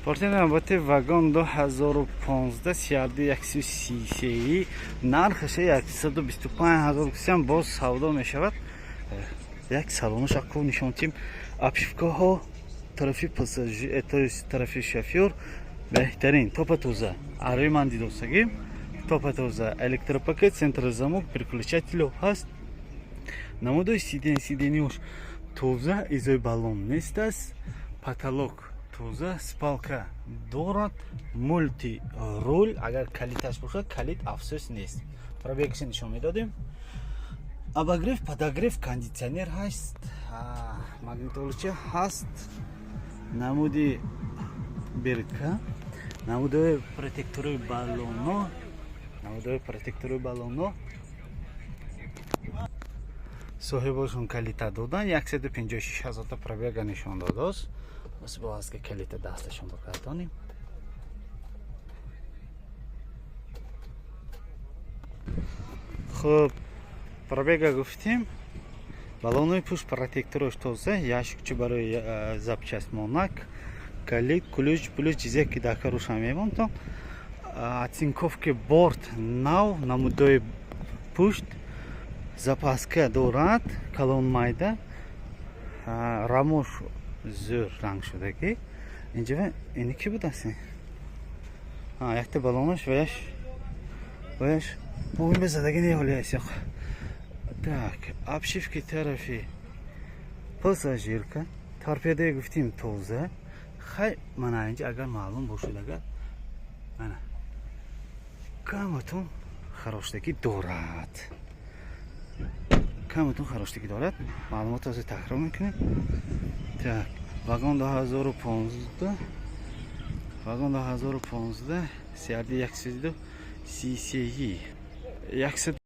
Порти навбати вагон 2015 сиарди 133 нархаш 125000 кусам боз савдо мешавад. Як салонаш аков нишонтим обшивкаҳо тарафи пассажир то есть тарафи шофёр беҳтарин топатоза ариман дидосагим топатоза электропакет центр замок переключатель ҳаст намудои сиденияш тоза изои баллон нест аст потолок тоза спалка дорад мульти руль агар калиташ бошад калит афсӯс нест пробегаш нишон медодем обогрев подогрев кондитсионер ҳаст магнитолуча ҳаст намуди бирка намудои протекторои баллоно соҳибошон калита додан 156 000 пробега нишон додааст бос боазга калита дасташон богардонем хуб пробега гуфтем баллонои пушт протекторош тоза ящикчи барои запчаст монак калит ключ плюс чизе ки дака рӯшан мемонтон оцинковки борт нав намудои пушт запаска дорад калон майда рамош зӯр ранг шудагӣ инҷа ини ки будаст якта баллонаш ваяш бовин безадагӣ неҳолияст ёх так обшивки тарафи пассажирка торпедаи гуфтим тоза хай мана инҷа агар маълум бошад агар мана каматон хароштагӣ дорад маълумот ҳозир таҳрир мекунем так вагон 2015 сиарди 133